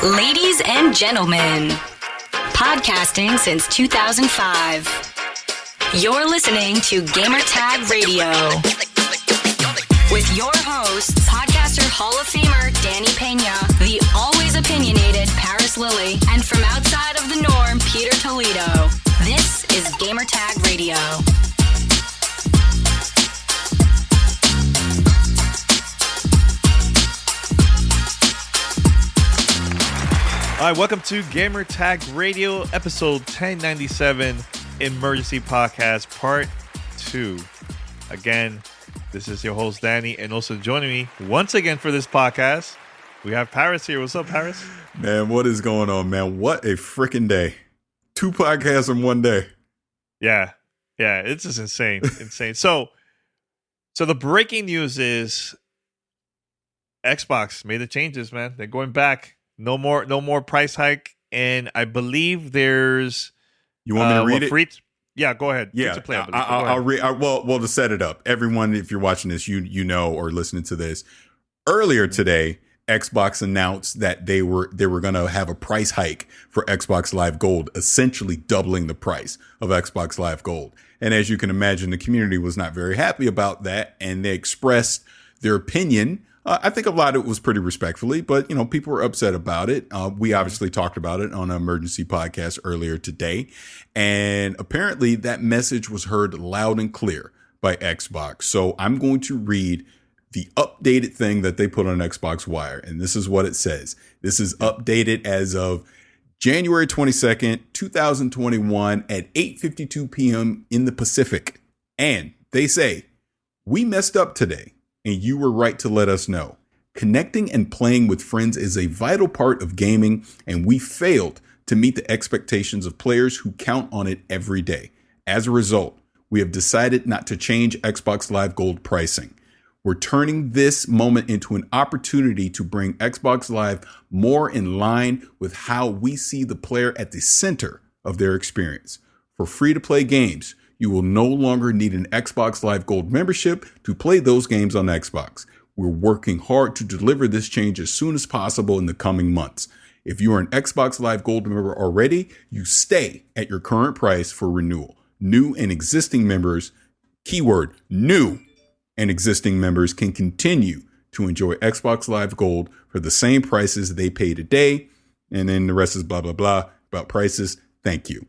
Ladies and gentlemen, podcasting since 2005. You're listening to Gamertag Radio. With your hosts, podcaster Hall of Famer Danny Pena, the always opinionated Parris Lilly, and from outside of the norm, Peter Toledo. This is Gamertag Radio. All right, welcome to Gamertag Radio, episode 1097, Emergency Podcast, Part 2. Again, this is your host, Danny, and also joining me once again for this podcast, we have Parris here. What's up, Parris? Man, what is going on, man? What a freaking day. 2 podcasts in one day. Yeah, it's just insane, insane. So the breaking news is Xbox made the changes, man. They're going back. No more price hike, and I believe there's. You want me to read it? Yeah, go ahead. Yeah, to play, I'll read. Well, to set it up, everyone, if you're watching this, you know, or listening to this, earlier today, Xbox announced that they were going to have a price hike for Xbox Live Gold, essentially doubling the price of Xbox Live Gold. And as you can imagine, the community was not very happy about that, and they expressed their opinion. I think a lot of it was pretty respectfully, but, you know, people were upset about it. We obviously talked about it on an emergency podcast earlier today. And apparently that message was heard loud and clear by Xbox. So I'm going to read the updated thing that they put on Xbox Wire. And this is what it says. This is updated as of January 22nd, 2021 at 8:52 p.m. in the Pacific. And they say, "We messed up today. And you were right to let us know. Connecting and playing with friends is a vital part of gaming, and we failed to meet the expectations of players who count on it every day. As a result, we have decided not to change Xbox Live Gold pricing. We're turning this moment into an opportunity to bring Xbox Live more in line with how we see the player at the center of their experience. For free-to-play games, you will no longer need an Xbox Live Gold membership to play those games on Xbox. We're working hard to deliver this change as soon as possible in the coming months. If you are an Xbox Live Gold member already, you stay at your current price for renewal. New and existing members, keyword new and existing members, can continue to enjoy Xbox Live Gold for the same prices they pay today." And then the rest is blah, blah, blah about prices. Thank you.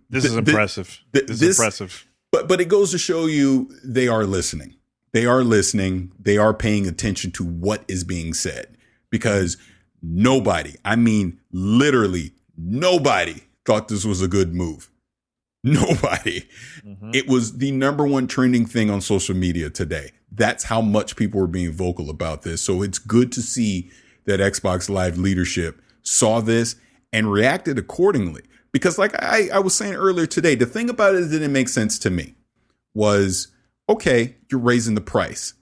This is impressive. This is impressive. But it goes to show you they are listening. They are listening. They are paying attention to what is being said, because nobody, I mean, literally nobody thought this was a good move. Nobody. Mm-hmm. It was the number one trending thing on social media today. That's how much people were being vocal about this. So it's good to see that Xbox Live leadership saw this and reacted accordingly. Because like I was saying earlier today, the thing about it that didn't make sense to me was, okay, you're raising the price,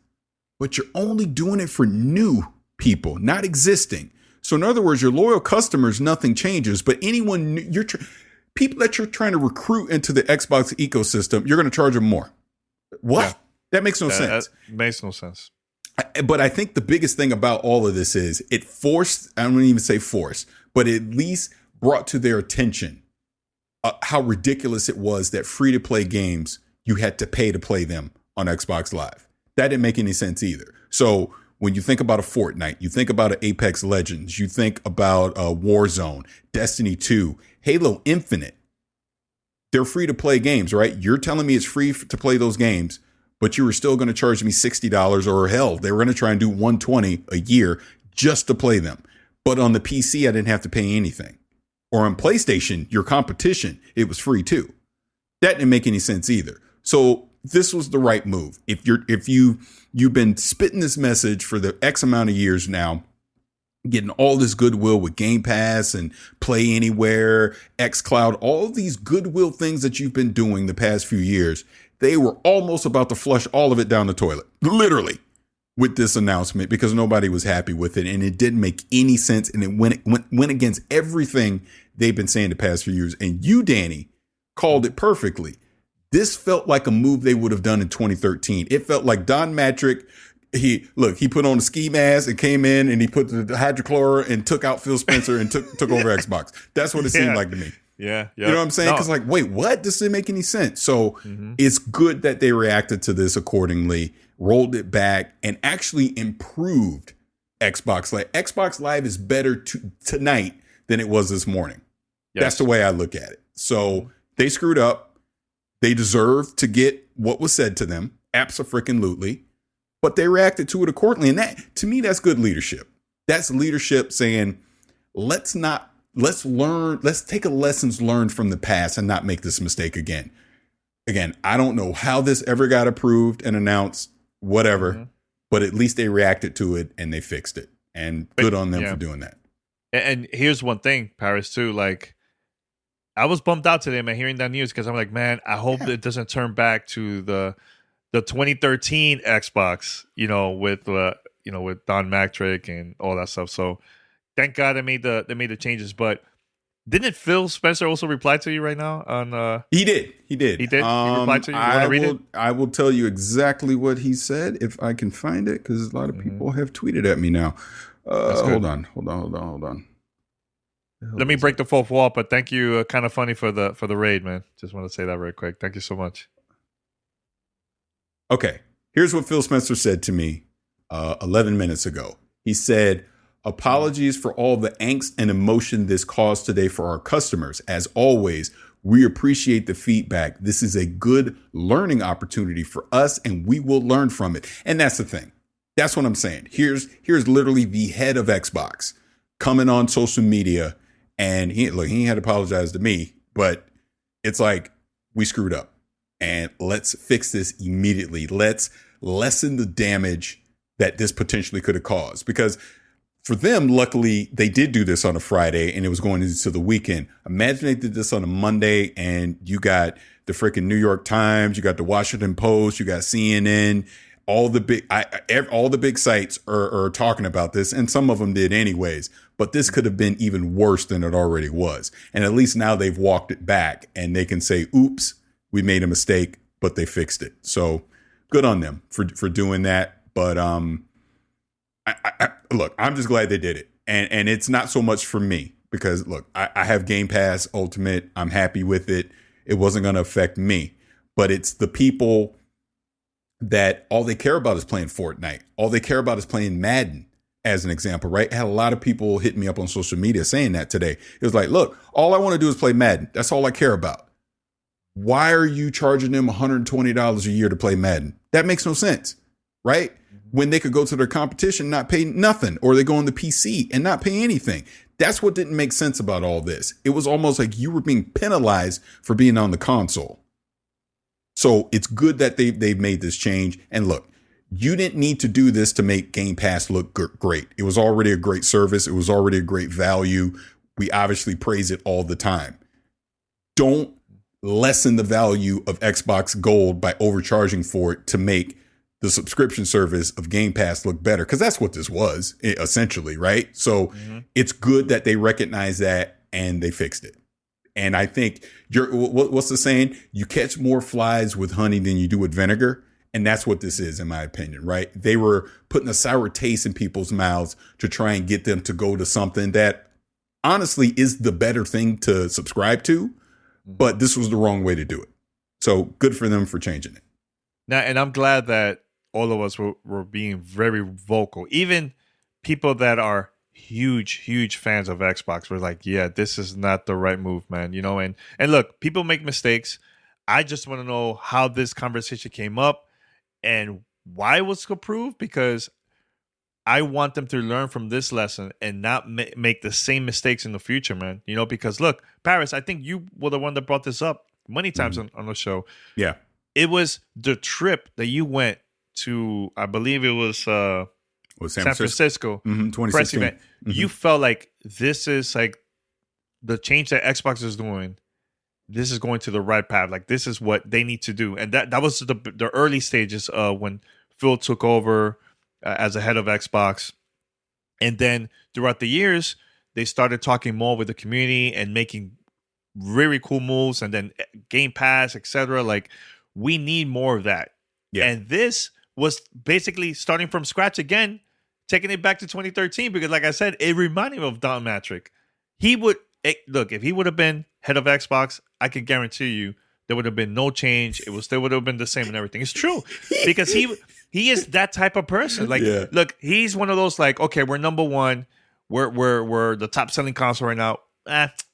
but you're only doing it for new people, not existing. So in other words, your loyal customers, nothing changes, but anyone new, people that you're trying to recruit into the Xbox ecosystem, you're going to charge them more. What? Yeah. That makes no sense. That makes no sense. But I think the biggest thing about all of this is it forced, I don't even say forced, but at least brought to their attention how ridiculous it was that free-to-play games, you had to pay to play them on Xbox Live. That didn't make any sense either. So when you think about a Fortnite, you think about an Apex Legends, you think about Warzone, Destiny 2, Halo Infinite, they're free-to-play games, right? You're telling me it's free to play those games, but you were still going to charge me $60, or hell, they were going to try and do $120 a year just to play them. But on the PC, I didn't have to pay anything. Or on PlayStation, your competition, it was free too. That didn't make any sense either. So this was the right move. If you've been spitting this message for the X amount of years now, getting all this goodwill with Game Pass and Play Anywhere, xCloud, all these goodwill things that you've been doing the past few years, they were almost about to flush all of it down the toilet, literally, with this announcement, because nobody was happy with it, and it didn't make any sense, and it went against everything they've been saying the past few years. And you, Danny, called it perfectly. This felt like a move they would have done in 2013. It felt like Don Matrick he put on the ski mask and came in and he put the hydrochlor and took out Phil Spencer and took over Xbox. That's what it seemed like to me. Yeah. You know what I'm saying? Because like, wait, what? This didn't make any sense. So it's good that they reacted to this accordingly, rolled it back, and actually improved Xbox Live. Xbox Live is better tonight than it was this morning. Yes. That's the way I look at it. So they screwed up. They deserve to get what was said to them. Abso-freaking-lutely. But they reacted to it accordingly. And that, to me, that's good leadership. That's leadership saying, let's take a lessons learned from the past and not make this mistake again. Again, I don't know how this ever got approved and announced, whatever, but at least they reacted to it and they fixed it. And good on them for doing that. And here's one thing, Parris, too. Like, I was bummed out today, man, hearing that news because I'm like, man, I hope it doesn't turn back to the 2013 Xbox, with Don Matrick and all that stuff. So thank God they made the changes. But didn't Phil Spencer also reply to you right now? On He did. He did. He replied to you. You want to read it? I will tell you exactly what he said if I can find it, because a lot of people have tweeted at me now. Hold on. Let me break the fourth wall, but thank you. Kind of funny for the raid, man. Just want to say that real quick. Thank you so much. Okay, here's what Phil Spencer said to me 11 minutes ago. He said, "Apologies for all the angst and emotion this caused today for our customers. As always, we appreciate the feedback. This is a good learning opportunity for us, and we will learn from it." And that's the thing. That's what I'm saying. Here's literally the head of Xbox coming on social media, and he ain't had to apologize to me, but it's like, we screwed up. And let's fix this immediately. Let's lessen the damage that this potentially could have caused. Because for them, luckily, they did do this on a Friday and it was going into the weekend. Imagine they did this on a Monday and you got the freaking New York Times, you got the Washington Post, you got CNN, all the big sites are talking about this, and some of them did anyways. But this could have been even worse than it already was. And at least now they've walked it back and they can say, oops, we made a mistake, but they fixed it. So good on them for doing that. But look, I'm just glad they did it. And it's not so much for me because, look, I have Game Pass Ultimate. I'm happy with it. It wasn't going to affect me. But it's the people that all they care about is playing Fortnite. All they care about is playing Madden, as an example, right? I had a lot of people hit me up on social media saying that today. It was like, look, all I want to do is play Madden. That's all I care about. Why are you charging them $120 a year to play Madden? That makes no sense, right? When they could go to their competition, and not pay nothing, or they go on the PC and not pay anything. That's what didn't make sense about all this. It was almost like you were being penalized for being on the console. So it's good that they've made this change. And look, you didn't need to do this to make Game Pass look great. It was already a great service. It was already a great value. We obviously praise it all the time. Don't lessen the value of Xbox Gold by overcharging for it to make the subscription service of Game Pass look better, because that's what this was essentially, right? So it's good that they recognize that and they fixed it. And I think what's the saying? You catch more flies with honey than you do with vinegar. And that's what this is, in my opinion, right? They were putting a sour taste in people's mouths to try and get them to go to something that honestly is the better thing to subscribe to. But this was the wrong way to do it. So good for them for changing it. Now, and I'm glad that all of us were being very vocal. Even people that are huge fans of Xbox were like, yeah, this is not the right move, man. And look, people make mistakes. I just want to know how this conversation came up and why it was approved, because I want them to learn from this lesson and not make the same mistakes in the future, man. Because look, Parris, I think you were the one that brought this up many times on the show. Yeah. It was the trip that you went to, I believe it was San Francisco press event. You felt like this is like the change that Xbox is doing. This is going to the right path. Like, this is what they need to do. And that was the early stages when Phil took over as a head of Xbox. And then throughout the years, they started talking more with the community and making really cool moves. And then Game Pass, etc. Like, we need more of that. Yeah. And this was basically starting from scratch again, taking it back to 2013 because, like I said, it reminded me of Don Matrick. Look, if he would have been head of Xbox, I can guarantee you there would have been no change. It still would have been the same and everything. It's true because he is that type of person. Like, look, he's one of those like, okay, we're number one, we're the top selling console right now.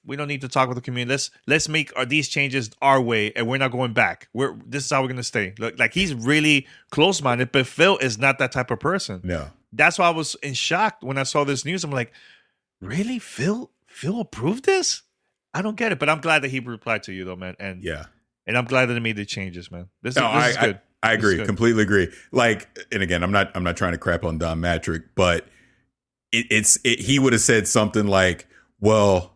We don't need to talk with the community. Let's make these changes our way, and we're not going back. This is how we're gonna stay. Look, like he's really close minded, but Phil is not that type of person. No, that's why I was in shock when I saw this news. I'm like, really, Phil approved this? I don't get it, but I'm glad that he replied to you though, man. And and I'm glad that they made the changes, man. This is good. I agree, completely agree. Like, and again, I'm not trying to crap on Don Matrick, but he would have said something like, well,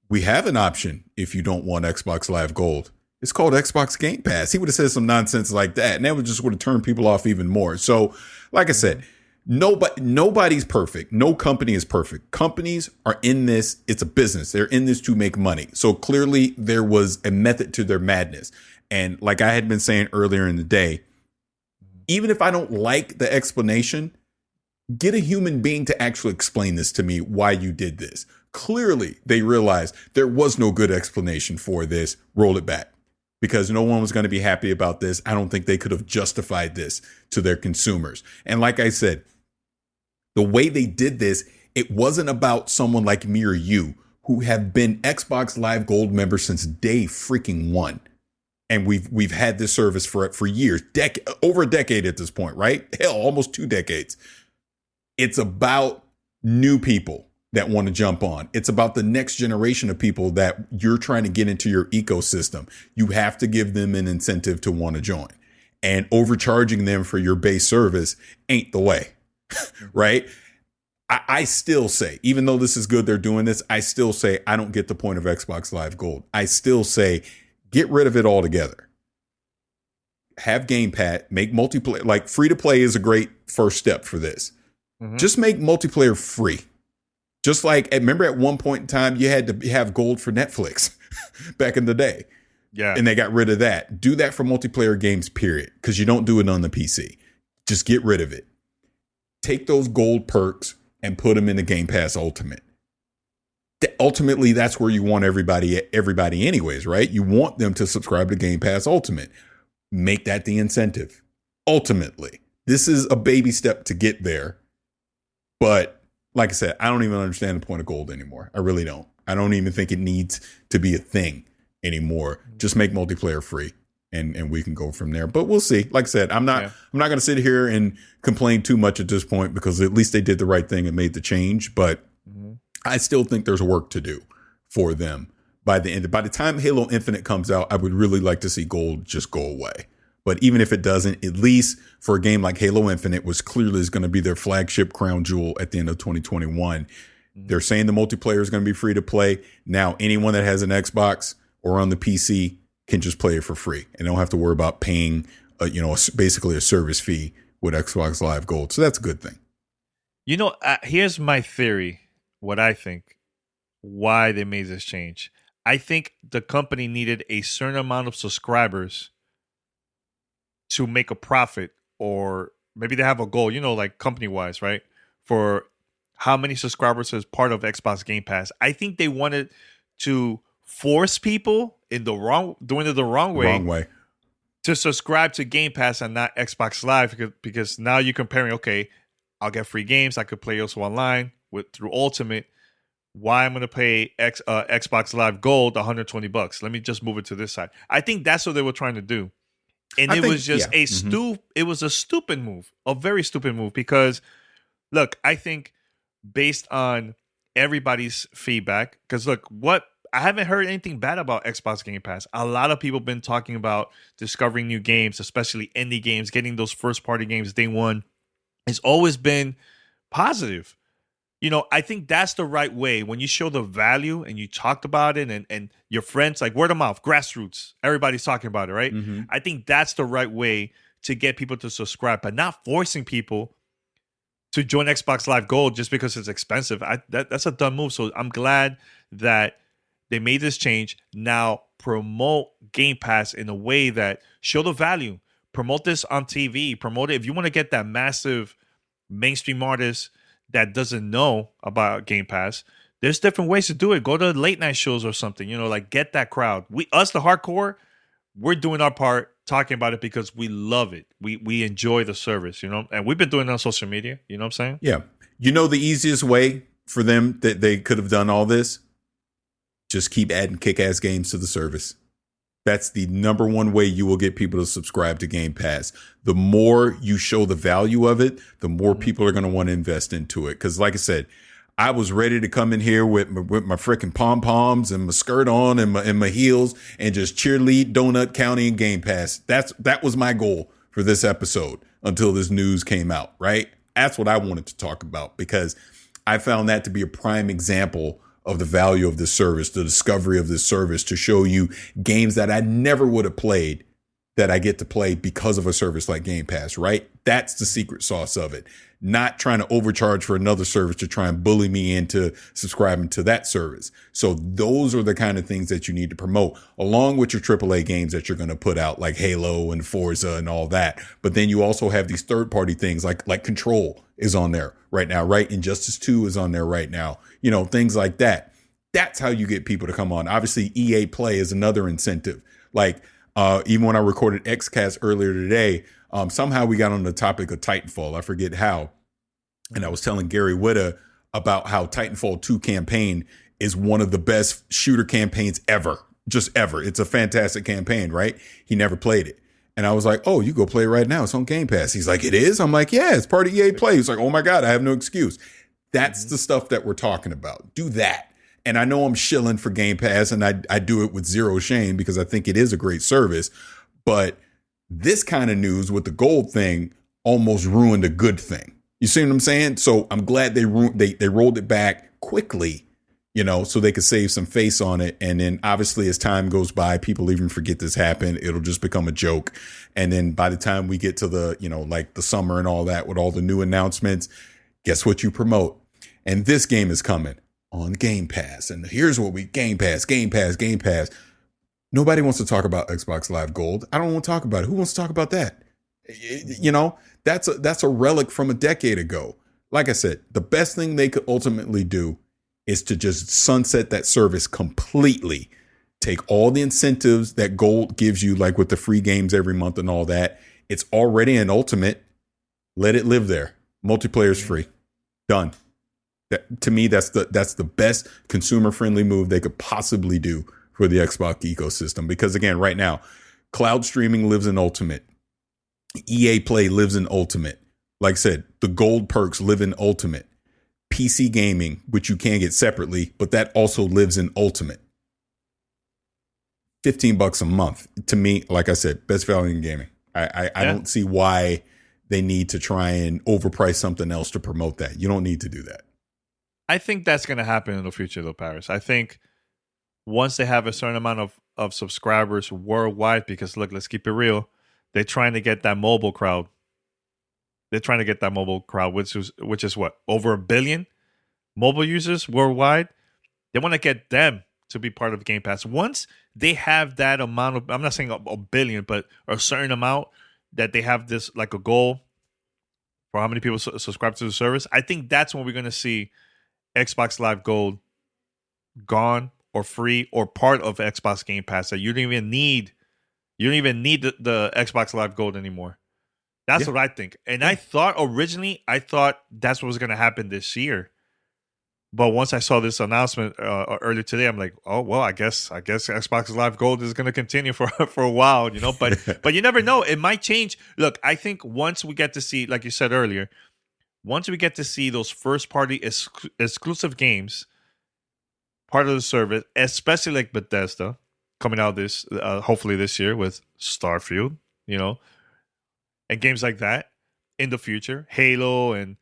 we have an option if you don't want Xbox Live Gold. It's called Xbox Game Pass. He would have said some nonsense like that, and that would just would have turned people off even more. So, like I said, nobody's perfect. No company is perfect. Companies are in this. It's a business. They're in this to make money. So clearly there was a method to their madness. And like I had been saying earlier in the day, even if I don't like the explanation, get a human being to actually explain this to me, why you did this. Clearly, they realized there was no good explanation for this. Roll it back because no one was going to be happy about this. I don't think they could have justified this to their consumers. And like I said, the way they did this, it wasn't about someone like me or you who have been Xbox Live Gold members since day freaking one. And we've had this service for years, over a decade at this point, right? Hell, almost 2 decades. It's about new people that want to jump on. It's about the next generation of people that you're trying to get into your ecosystem. You have to give them an incentive to want to join. And overcharging them for your base service ain't the way, right? I still say, even though this is good, they're doing this, I still say I don't get the point of Xbox Live Gold. I still say get rid of it altogether. Have Game Pass, make multiplayer, like free to play is a great first step for this. Mm-hmm. Just make multiplayer free. Just like, remember at one point in time, you had to have gold for Netflix back in the day. Yeah. And they got rid of that. Do that for multiplayer games, period. Because you don't do it on the PC. Just get rid of it. Take those gold perks and put them in the Game Pass Ultimate. Ultimately, that's where you want everybody anyways, right? You want them to subscribe to Game Pass Ultimate. Make that the incentive. Ultimately, this is a baby step to get there. But like I said, I don't even understand the point of gold anymore. I really don't. I don't even think it needs to be a thing anymore. Just make multiplayer free and we can go from there. But we'll see. Like I said, I'm not going to sit here and complain too much at this point because at least they did the right thing and made the change. But I still think there's work to do for them by the end. By the time Halo Infinite comes out, I would really like to see gold just go away. But even if it doesn't, at least for a game like Halo Infinite, which clearly is going to be their flagship crown jewel at the end of 2021, they're saying the multiplayer is going to be free to play. Now, anyone that has an Xbox or on the PC can just play it for free and don't have to worry about paying, basically a service fee with Xbox Live Gold. So that's a good thing. Here's my theory, what I think, why they made this change. I think the company needed a certain amount of subscribers to make a profit, or maybe they have a goal, like company wise, right? For how many subscribers is part of Xbox Game Pass. I think they wanted to force people doing it the wrong way to subscribe to Game Pass and not Xbox Live because now you're comparing, okay, I'll get free games. I could play also online through Ultimate. Why I'm going to pay Xbox Live Gold $120? Let me just move it to this side. I think that's what they were trying to do. And it was just it was a stupid move, a very stupid move because, look, I think based on everybody's feedback, because look, I haven't heard anything bad about Xbox Game Pass. A lot of people have been talking about discovering new games, especially indie games, getting those first party games day one. It's always been positive. I think that's the right way when you show the value and you talked about it and your friends, like word of mouth, grassroots, everybody's talking about it, right? Mm-hmm. I think that's the right way to get people to subscribe, but not forcing people to join Xbox Live Gold just because it's expensive. That's a dumb move. So I'm glad that they made this change. Now promote Game Pass in a way that show the value. promote this on TV, promote it. If you want to get that massive mainstream artist that doesn't know about Game Pass, there's different ways to do it. Go to late night shows or something, like get that crowd. Us, the hardcore, we're doing our part talking about it because we love it. We enjoy the service, and we've been doing it on social media. You know what I'm saying? Yeah. The easiest way for them that they could have done all this, just keep adding kick-ass games to the service. That's the number one way you will get people to subscribe to Game Pass. The more you show the value of it, the more people are going to want to invest into it. Because like I said, I was ready to come in here with my freaking pom-poms and my skirt on and my heels and just cheerlead Donut County and Game Pass. That was my goal for this episode until this news came out, right? That's what I wanted to talk about because I found that to be a prime example of the value of this service, the discovery of this service, to show you games that I never would have played that I get to play because of a service like Game Pass, right? That's the secret sauce of it. Not trying to overcharge for another service to try and bully me into subscribing to that service. So those are the kind of things that you need to promote along with your AAA games that you're going to put out like Halo and Forza and all that. But then you also have these third party things like Control is on there right now, right? Injustice 2 is on there right now. Things like that. That's how you get people to come on. Obviously, EA Play is another incentive. Like, even when I recorded XCast earlier today, somehow we got on the topic of Titanfall. I forget how. And I was telling Gary Whitta about how Titanfall 2 campaign is one of the best shooter campaigns ever. Just ever. It's a fantastic campaign, right? He never played it. And I was like, oh, you go play it right now. It's on Game Pass. He's like, it is? I'm like, yeah, it's part of EA Play. He's like, oh my God, I have no excuse. That's the stuff that we're talking about. Do that. And I know I'm shilling for Game Pass, and I do it with zero shame because I think it is a great service. But this kind of news with the gold thing almost ruined a good thing. You see what I'm saying? So I'm glad they rolled it back quickly, so they could save some face on it. And then obviously as time goes by, people even forget this happened. It'll just become a joke. And then by the time we get to the, like the summer and all that with all the new announcements, guess what you promote? And this game is coming on Game Pass. And here's what Game Pass. Nobody wants to talk about Xbox Live Gold. I don't want to talk about it. Who wants to talk about that? That's a relic from a decade ago. Like I said, the best thing they could ultimately do is to just sunset that service completely. Take all the incentives that Gold gives you, like with the free games every month and all that. It's already an Ultimate. Let it live there. Multiplayer's free. Done. To me, that's the best consumer friendly move they could possibly do for the Xbox ecosystem. Because again, right now, cloud streaming lives in Ultimate. EA Play lives in Ultimate. Like I said, the gold perks live in Ultimate. PC gaming, which you can get separately, but that also lives in Ultimate. $15 a month. To me, like I said, best value in gaming. I don't see why they need to try and overprice something else to promote that. You don't need to do that. I think that's going to happen in the future, though, Parris. I think once they have a certain amount of subscribers worldwide, because look, let's keep it real. They're trying to get that mobile crowd. Which is what? Over 1 billion mobile users worldwide. They want to get them to be part of Game Pass. Once they have that amount of, I'm not saying a billion, but a certain amount that they have this like a goal for how many people subscribe to the service. I think that's when we're going to see Xbox Live Gold gone or free or part of Xbox Game Pass, that you don't even need the Xbox Live Gold anymore. That's what I think. And I thought originally that's what was going to happen this year. But once I saw this announcement earlier today, I'm like, oh well, I guess Xbox Live Gold is going to continue for a while, But you never know; it might change. Look, I think once we get to see, like you said earlier, once we get to see those first party exclusive games, part of the service, especially like Bethesda coming out this hopefully this year with Starfield, and games like that in the future, Halo and.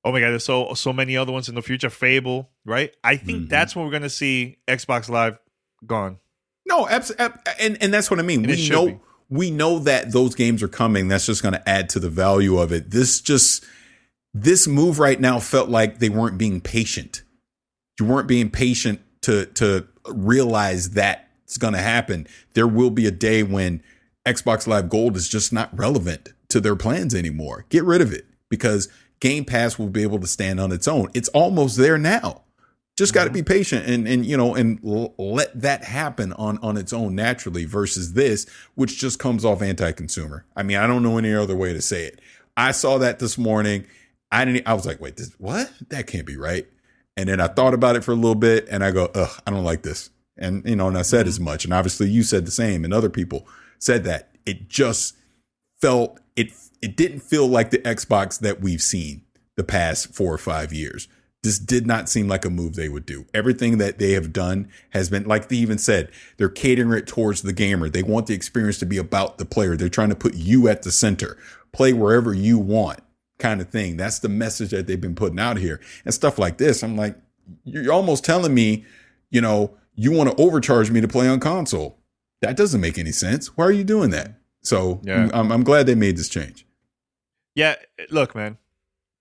Oh my God, there's so many other ones in the future. Fable, right? I think that's when we're going to see Xbox Live gone. No, and that's what I mean. We know that those games are coming. That's just going to add to the value of it. This move right now felt like they weren't being patient. You weren't being patient to realize that it's going to happen. There will be a day when Xbox Live Gold is just not relevant to their plans anymore. Get rid of it because Game Pass will be able to stand on its own. It's almost there now. Just got to be patient and let that happen on its own naturally versus this, which just comes off anti-consumer. I mean, I don't know any other way to say it. I saw that this morning. I was like, wait, what? That can't be right. And then I thought about it for a little bit and I go, ugh, I don't like this. And, and I said as much. And obviously you said the same and other people said that. It just felt, it didn't feel like the Xbox that we've seen the past 4 or 5 years. This did not seem like a move they would do. Everything that they have done has been, like they even said, they're catering it towards the gamer. They want the experience to be about the player. They're trying to put you at the center, play wherever you want kind of thing. That's the message that they've been putting out here and stuff like this. I'm like, you're almost telling me, you want to overcharge me to play on console. That doesn't make any sense. Why are you doing that? So yeah. I'm glad they made this change. Yeah. Look, man,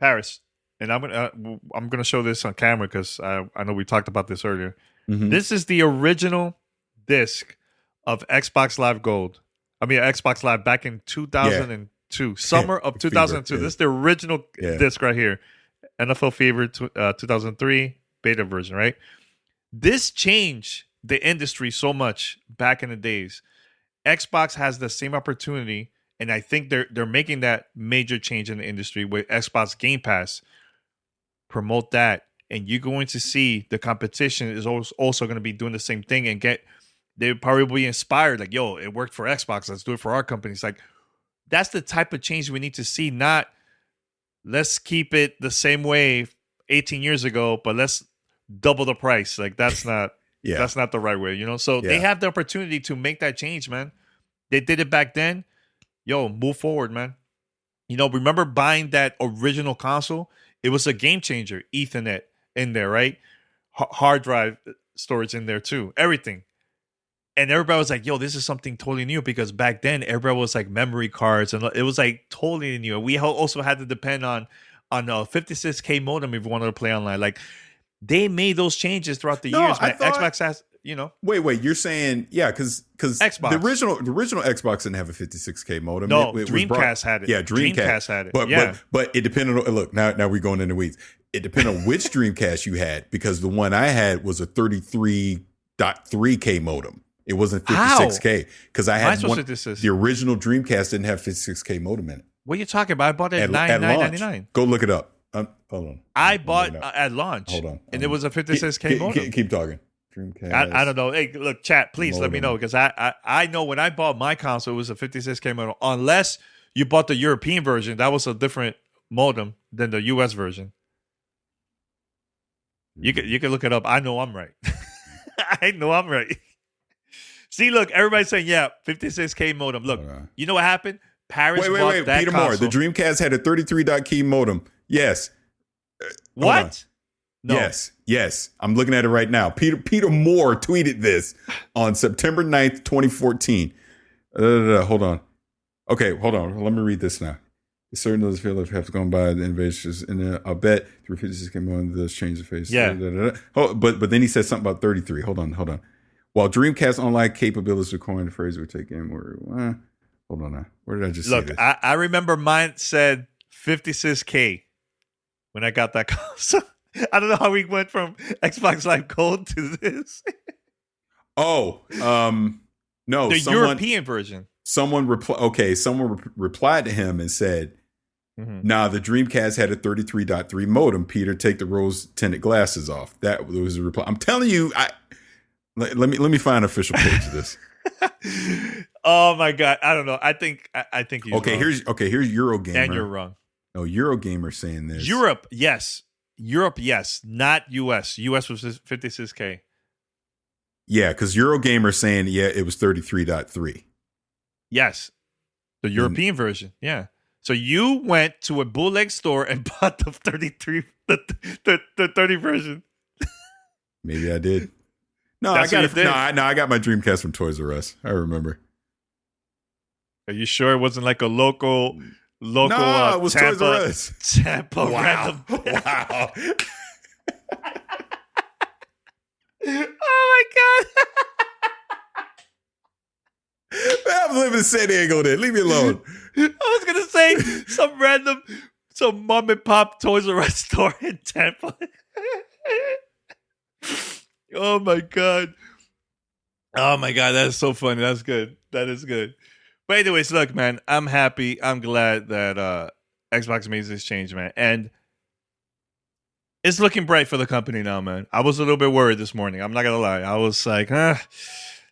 Parris. And I'm gonna show this on camera because I know we talked about this earlier. Mm-hmm. This is the original disc of Xbox Live Gold. I mean Xbox Live back in 2002, summer of 2002. Fever, This is the original disc right here. NFL Fever 2003 beta version, right? This changed the industry so much back in the days. Xbox has the same opportunity, and I think they're making that major change in the industry with Xbox Game Pass. Promote that, and you're going to see the competition is also going to be doing the same thing and they'll probably be inspired like, yo, it worked for Xbox, let's do it for our companies. Like, that's the type of change we need to see, not let's keep it the same way 18 years ago, but let's double the price. Like, that's not that's not the right way, So they have the opportunity to make that change, man. They did it back then. Yo, move forward, man. Remember buying that original console? It was a game changer. Ethernet in there, right? Hard drive storage in there too. Everything. And everybody was like, yo, this is something totally new because back then everybody was like memory cards and it was like totally new. We also had to depend on a 56K modem if we wanted to play online. Like, they made those changes throughout the years, man. Xbox has, Wait, you're saying, because Xbox. the original Xbox didn't have a 56K modem. No, Dreamcast had it. Yeah, Dreamcast had it. But it depended on, look, now we're going into weeds. It depended on which Dreamcast you had because the one I had was a 33.3K modem. It wasn't 56K because I had the original Dreamcast didn't have 56K modem in it. What are you talking about? I bought it at $9.99. Go look it up. Hold on. I bought at launch. Hold on. And it was a 56K modem. Keep talking. Dreamcast. I don't know. Hey, look, chat, please let me know because I know when I bought my console, it was a 56K modem. Unless you bought the European version, that was a different modem than the US version. You can look it up. I know I'm right. I know I'm right. See, look, everybody's saying, 56K modem. Look, you know what happened? Parris bought that Peter console. Moore, the Dreamcast had a 33.key modem. Yes. What? No. Yes. I'm looking at it right now. Peter Moore tweeted this on September 9th, 2014. Hold on. Okay, hold on. Let me read this now. Certain of those fields have gone by the innovations, and I'll bet 356 came on this change of face. Yeah. But then he said something about 33. Hold on. While Dreamcast online capabilities to coin the phrase would take in where hold on now. Where did I just see this? I remember mine said 56K when I got that console. I don't know how we went from Xbox Live Gold to this. No. The European version. Someone replied to him and said, nah, the Dreamcast had a 33.3 modem. Peter, take the rose tinted glasses off. That was a reply. I'm telling you, let me find an official page of this. Oh my God. I don't know. I think he's wrong. Here's Eurogamer. And you're wrong. No, Eurogamer saying this. Europe, yes, not US. US was 56K. Yeah, because Eurogamer saying it was 33.3. Yes, the European version. Yeah. So you went to a bootleg store and bought the 33, the 30 version. Maybe I did. No, I got my Dreamcast from Toys R Us. I remember. Are you sure it wasn't like a local? No, it was Tampa, Toys R Us. Tampa. Wow. Oh my God. I'm in San Diego then. Leave me alone. I was going to say some mom and pop Toys R Us store in Tampa. Oh my God. Oh my God. That is so funny. That's good. That is good. But anyways, look, man, I'm happy. I'm glad that Xbox made this change, man. And it's looking bright for the company now, man. I was a little bit worried this morning. I'm not going to lie. I was like,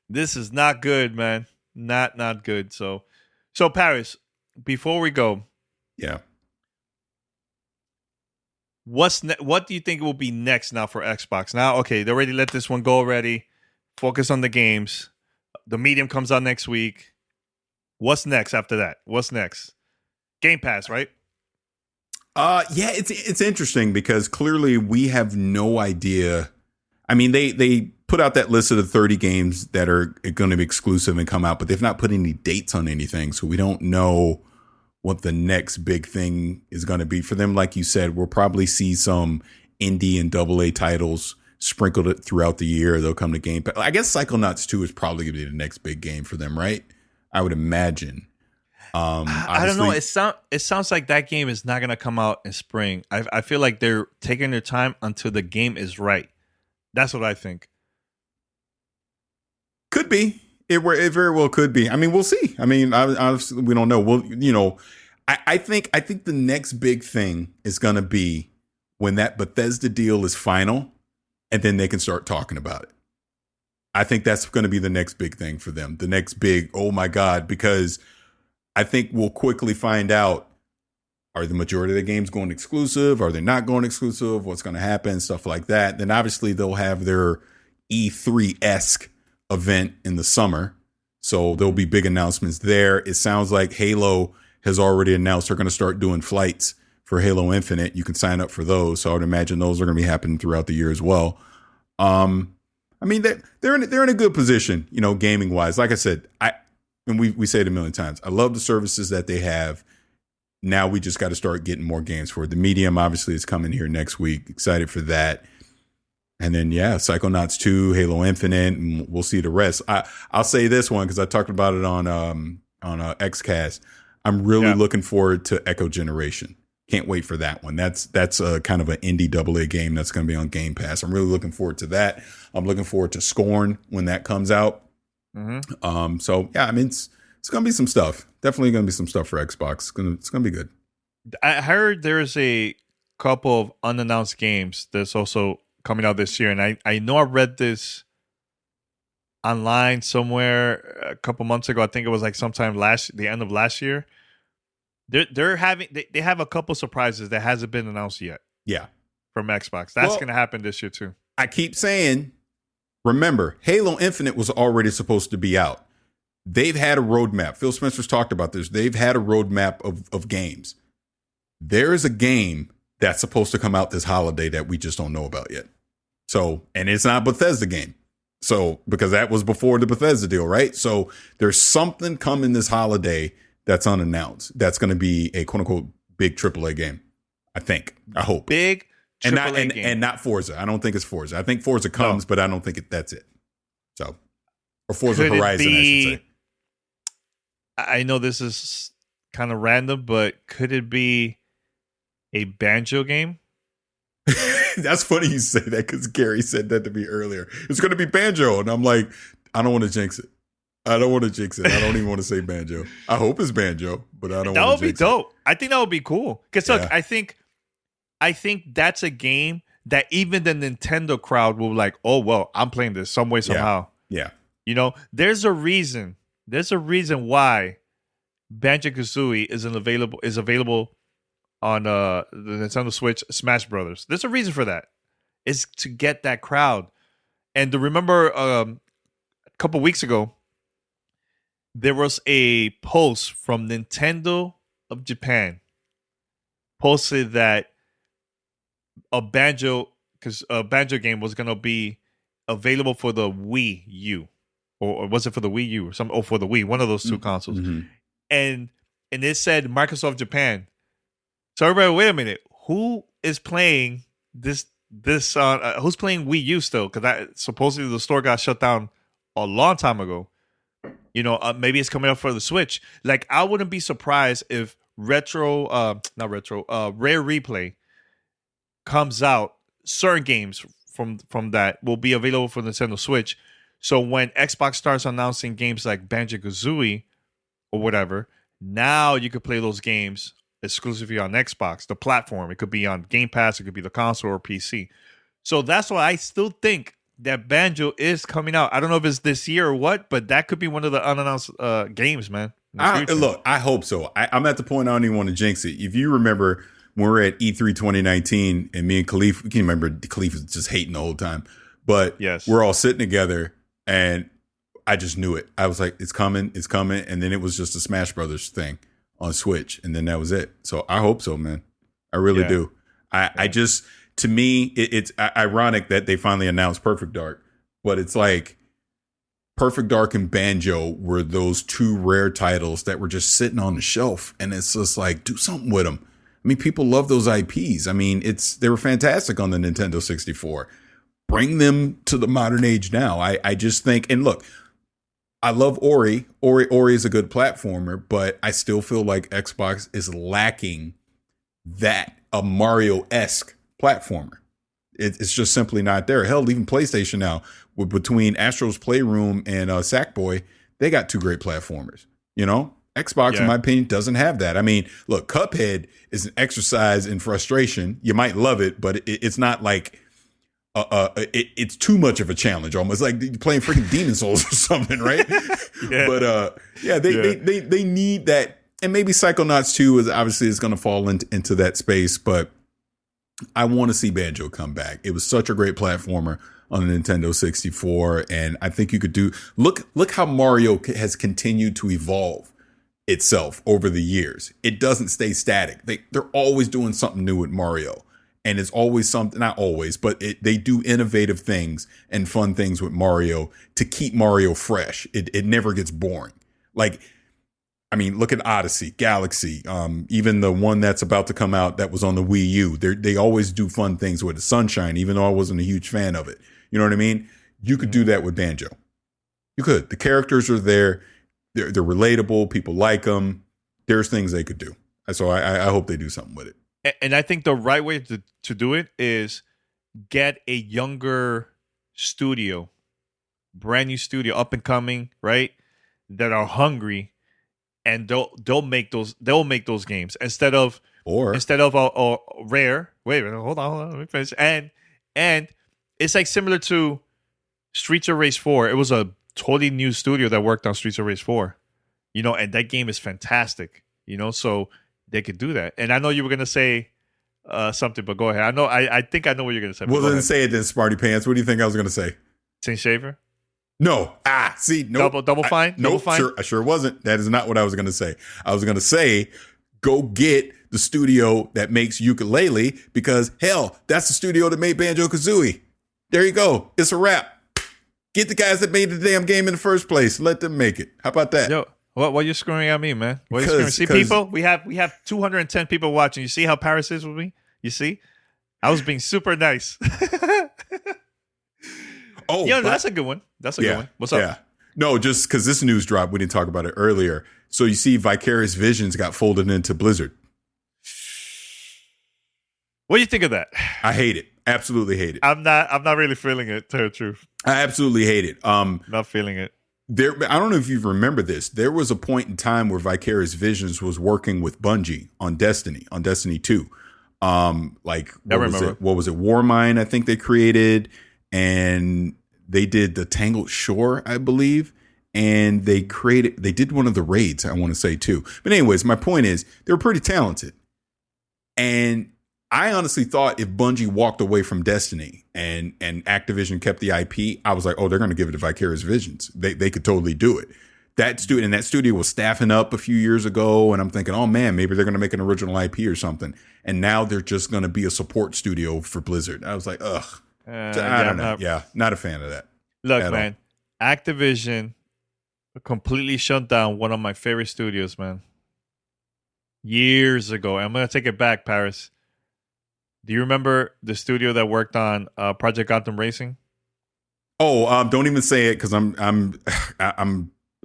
this is not good, man. Not good. So Parris, before we go. Yeah. What do you think will be next now for Xbox? Now, okay, they already let this one go already. Focus on the games. The Medium comes out next week. What's next after that? What's next? Game Pass, right? Yeah, it's interesting because clearly we have no idea. I mean, they put out that list of the 30 games that are going to be exclusive and come out, but they've not put any dates on anything, so we don't know what the next big thing is going to be for them. Like you said, we'll probably see some indie and AA titles sprinkled throughout the year. They'll come to Game Pass. I guess Psychonauts 2 is probably going to be the next big game for them, right? I would imagine. I don't know. It sounds like that game is not going to come out in spring. I feel like they're taking their time until the game is right. That's what I think. Could be. It very well could be. I mean, we'll see. I mean, obviously we don't know. Well, I think the next big thing is going to be when that Bethesda deal is final, and then they can start talking about it. I think that's going to be the next big thing for them. The next big, oh my God, because I think we'll quickly find out, are the majority of the games going exclusive? Are they not going exclusive? What's going to happen? Stuff like that. Then obviously they'll have their E3-esque event in the summer. So there'll be big announcements there. It sounds like Halo has already announced they're going to start doing flights for Halo Infinite. You can sign up for those. So I would imagine those are going to be happening throughout the year as well. I mean, they're in a good position, gaming wise. Like I said, and we say it a million times. I love the services that they have. Now we just got to start getting more games for it. The Medium obviously is coming here next week. Excited for that. And then, yeah, Psychonauts 2, Halo Infinite, and we'll see the rest. I'll say this one because I talked about it on XCast. I'm really looking forward to Echo Generation. Can't wait for that one. That's a kind of an indie AA game that's going to be on Game Pass. I'm really looking forward to that. I'm looking forward to Scorn when that comes out. Mm-hmm. So yeah, I mean, it's going to be some stuff. Definitely going to be some stuff for Xbox. It's going to be good. I heard there's a couple of unannounced games that's also coming out this year, and I know I read this online somewhere a couple months ago. I think it was like sometime the end of last year. They have a couple surprises that hasn't been announced yet. Yeah, from Xbox. That's going to happen this year too. I keep saying, remember, Halo Infinite was already supposed to be out. They've had a roadmap. Phil Spencer's talked about this. They've had a roadmap of games. There is a game that's supposed to come out this holiday that we just don't know about yet. So, and it's not a Bethesda game. So, because that was before the Bethesda deal, right? So there's something coming this holiday that's unannounced. That's going to be a quote unquote big AAA game. I think. I hope. Big AAA game. And not Forza. I don't think it's Forza. I think Forza comes, but I don't think that's it. So, or Forza Horizon, I should say. I know this is kind of random, but could it be a Banjo game? That's funny you say that because Gary said that to me earlier. It's going to be Banjo. And I'm like, I don't want to jinx it. I don't even want to say Banjo. I hope it's Banjo, but I don't want to jinx it. That would be dope. I think that would be cool. Because look, I think that's a game that even the Nintendo crowd will like, oh, well, I'm playing this some way, somehow. Yeah. There's a reason. There's a reason why Banjo-Kazooie is available on the Nintendo Switch Smash Brothers. There's a reason for that. It's to get that crowd. And to remember a couple weeks ago, there was a post from Nintendo of Japan posted that a Banjo game was going to be available for the Wii U. Or was it for the Wii U or for the Wii, one of those two consoles. Mm-hmm. And it said Microsoft Japan. So everybody, wait a minute. Who is playing this who's playing Wii U still? Because supposedly the store got shut down a long time ago. Maybe it's coming out for the Switch. Like, I wouldn't be surprised if Rare Replay comes out. Certain games from that will be available for Nintendo Switch. So when Xbox starts announcing games like Banjo-Kazooie or whatever, now you could play those games exclusively on Xbox, the platform. It could be on Game Pass, it could be the console or PC. So that's why I still think that Banjo is coming out. I don't know if it's this year or what, but that could be one of the unannounced games, man. Look, I hope so. I'm at the point I don't even want to jinx it. If you remember when we were at E3 2019 and me and Khalif, we can remember Khalif was just hating the whole time, but yes, we're all sitting together and I just knew it. I was like, it's coming. And then it was just a Smash Brothers thing on Switch. And then that was it. So I hope so, man. I really do. I just, to me, it's ironic that they finally announced Perfect Dark, but it's like Perfect Dark and Banjo were those two rare titles that were just sitting on the shelf. And it's just like, do something with them. I mean, people love those IPs. I mean, they were fantastic on the Nintendo 64. Bring them to the modern age now. I just think, and look, I love Ori. Ori is a good platformer, but I still feel like Xbox is lacking a Mario-esque platformer. It's just simply not there. Hell, even PlayStation now, between Astro's Playroom and Sackboy, they got two great platformers. Xbox, in my opinion, doesn't have that. I mean, look, Cuphead is an exercise in frustration. You might love it, but it's not like it's too much of a challenge. Almost like you're playing freaking Demon Souls or something, right? But they need that, and maybe Psychonauts 2 is going to fall into that space. But I want to see Banjo come back. It was such a great platformer on the Nintendo 64, and I think you could look how Mario has continued to evolve itself over the years. It doesn't stay static. They're always doing something new with Mario, and it's always something, not always, but they do innovative things and fun things with Mario to keep Mario fresh. It never gets boring. Like, I mean, look at Odyssey, Galaxy, even the one that's about to come out that was on the Wii U. They always do fun things with it. Sunshine, even though I wasn't a huge fan of it. You know what I mean? You could do that with Banjo. You could. The characters are there. They're relatable. People like them. There's things they could do. So I hope they do something with it. And I think the right way to do it is get a younger studio, brand new studio, up and coming, right? That are hungry, and they'll make those games instead of Rare. Wait, hold on, let me finish. And it's like similar to Streets of Rage 4. It was a totally new studio that worked on Streets of Rage 4, and that game is fantastic, so they could do that. And I know you were going to say something, but go ahead. I think I know what you're going to say. Well, then say it then, Smarty Pants. What do you think I was going to say? Saint Shaver? No. See, no. Double fine? No, sure wasn't. That is not what I was going to say. I was going to say, go get the studio that makes Yooka-Laylee, because hell, that's the studio that made Banjo-Kazooie. There you go. It's a wrap. Get the guys that made the damn game in the first place. Let them make it. How about that? Yo, what are you screwing at me, man? What are you screwing? See, people, we have 210 people watching. You see how Parris is with me? You see? I was being super nice. That's a good one. That's a good one. What's up? Yeah. No, just because this news dropped, we didn't talk about it earlier. So you see Vicarious Visions got folded into Blizzard. What do you think of that? I hate it. Absolutely hate it. I'm not really feeling it, to tell the truth. I absolutely hate it. Not feeling it. I don't know if you remember this. There was a point in time where Vicarious Visions was working with Bungie on Destiny 2. What was it? Warmind, I think they created, and they did the Tangled Shore, I believe. And they did one of the raids, I want to say too. But anyways, my point is they were pretty talented. And I honestly thought if Bungie walked away from Destiny and Activision kept the IP, I was like, oh, they're going to give it to Vicarious Visions. They could totally do it. That studio was staffing up a few years ago, and I'm thinking, oh man, maybe they're going to make an original IP or something. And now they're just going to be a support studio for Blizzard. I was like, ugh. I don't know. Not a fan of that. Look, man, Activision completely shut down one of my favorite studios, man. Years ago. I'm going to take it back, Parris. Do you remember the studio that worked on Project Gotham Racing? Oh, don't even say it, because I'm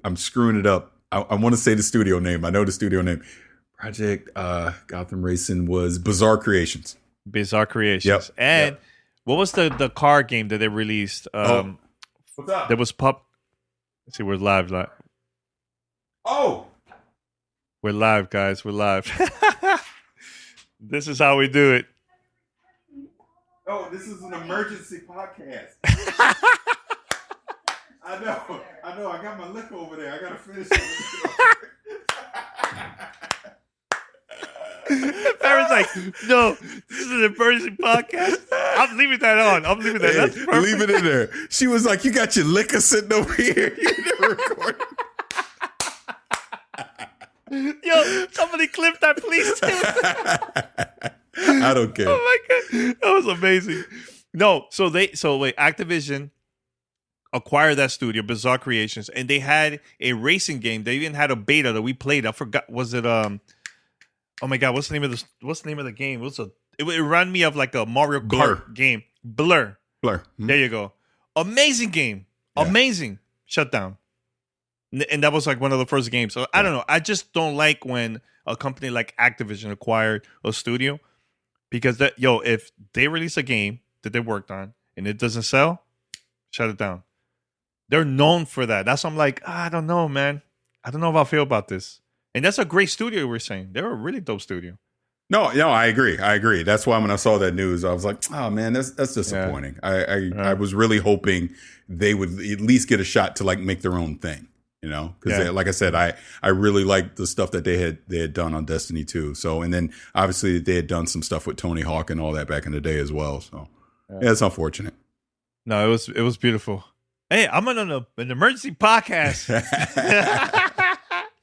I'm screwing it up. I want to say the studio name. I know the studio name. Project Gotham Racing was Bizarre Creations. Bizarre Creations. Yep. And what was the car game that they released? What's up? There was Let's see, we're live. Oh, we're live, guys. We're live. This is how we do it. oh, this is an emergency podcast. I know. I got my liquor over there. I gotta finish it. Parris like, no, this is an emergency podcast. I'm leaving that on. I'm leaving that. That's perfect. Leave it in there. She was like, "You got your liquor sitting over here. You never recorded." Yo, somebody clip that, please. I don't care. Oh my god, that was amazing. No, so wait, Activision acquired that studio, Bizarre Creations, and they had a racing game. They even had a beta that we played. I forgot. Was it Oh my god, what's the name of the game? It reminded me of like a Mario Kart game. Blur. Mm-hmm. There you go. Amazing game. Yeah. Amazing. Shut down. And that was like one of the first games. So I don't know. I just don't like when a company like Activision acquired a studio, because if they release a game that they worked on and it doesn't sell, shut it down. They're known for that. That's why I'm like, I don't know, man. I don't know how I feel about this. And that's a great studio, we're saying. They're a really dope studio. No, I agree. That's why when I saw that news, I was like, oh man, that's disappointing. Yeah. I was really hoping they would at least get a shot to like make their own thing, you know? Because like I said, I really liked the stuff that they had done on Destiny 2. So, and then obviously they had done some stuff with Tony Hawk and all that back in the day as well. So yeah, it's unfortunate. No, it was beautiful. Hey, I'm on an emergency podcast.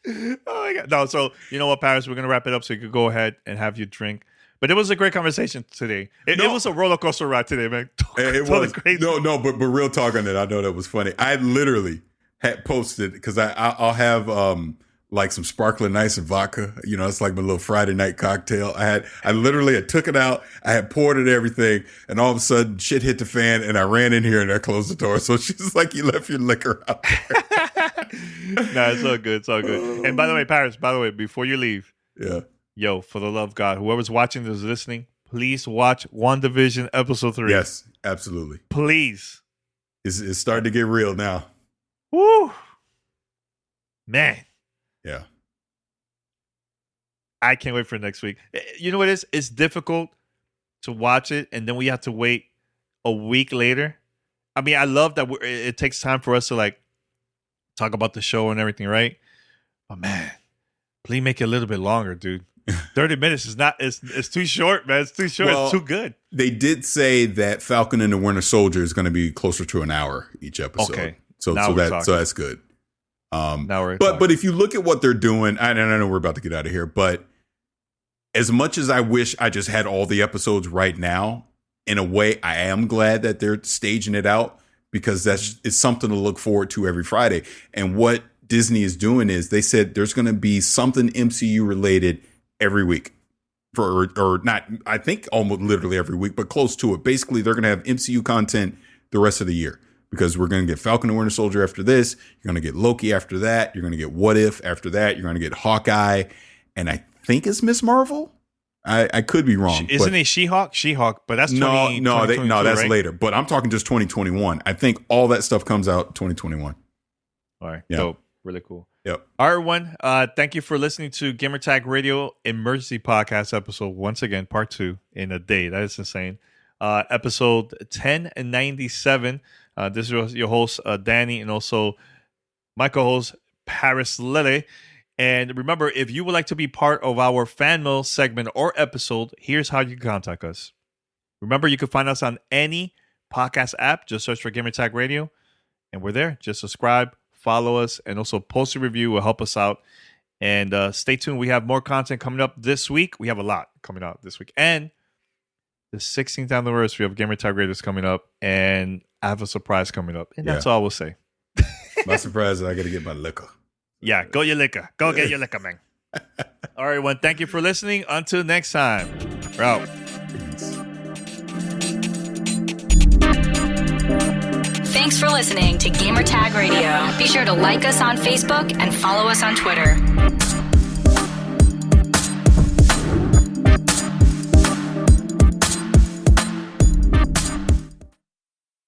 Oh my god! No, so you know what, Parris? We're gonna wrap it up so you could go ahead and have your drink. But it was a great conversation today. It was a roller coaster ride today, man. It was crazy. No, but real talk on it. I know that was funny. I literally had posted because I'll have like some sparkling ice and vodka. You know, it's like my little Friday night cocktail. I literally took it out. I had poured it everything, and all of a sudden shit hit the fan, and I ran in here and I closed the door. So she's like, "You left your liquor out there." No, it's all good. It's all good. And by the way, Parris, before you leave, yo, for the love of God, whoever's watching this, listening, please watch WandaVision episode 3. Yes, absolutely. Please. It's starting to get real now. Woo, man. Yeah. I can't wait for next week. You know what it is? It's difficult to watch it, and then we have to wait a week later. I mean, I love that it takes time for us to like talk about the show and everything, right? But man, please make it a little bit longer, dude. 30 minutes is not, it's too short, man. It's too short. Well, it's too good. They did say that Falcon and the Winter Soldier is going to be closer to an hour each episode. Okay. So that's good. But if you look at what they're doing, I know we're about to get out of here, but as much as I wish I just had all the episodes right now, in a way, I am glad that they're staging it out, because it's something to look forward to every Friday. And what Disney is doing is they said there's going to be something MCU related every week, or not, I think almost literally every week, but close to it. Basically, they're going to have MCU content the rest of the year, because we're going to get Falcon and Winter Soldier after this. You're going to get Loki after that. You're going to get What If after that. You're going to get Hawkeye. And I think it's Miss Marvel. I could be wrong. Isn't it She-Hulk? She-Hulk, but that's no, that's right? later. But I'm talking just 2021. I think all that stuff comes out 2021. All right, dope, really cool. Yep. All right, everyone. Thank you for listening to Gamertag Radio Emergency Podcast episode, once again, part 2 in a day. That is insane. Episode 1097. This is your host, Danny, and also my co-host, Parris Lille. And remember, if you would like to be part of our fan mail segment or episode, here's how you can contact us. Remember, you can find us on any podcast app. Just search for Gamertag Radio, and we're there. Just subscribe, follow us, and also post a review will help us out. And stay tuned. We have more content coming up this week. We have a lot coming out this week. And the 16th anniversary of Gamertag Radio is coming up, and I have a surprise coming up. And that's all we'll say. My surprise is I got to get my liquor. Yeah, go your liquor. Go get your liquor, man. All right, everyone. Thank you for listening. Until next time. We're out. Thanks for listening to Gamertag Radio. Be sure to like us on Facebook and follow us on Twitter.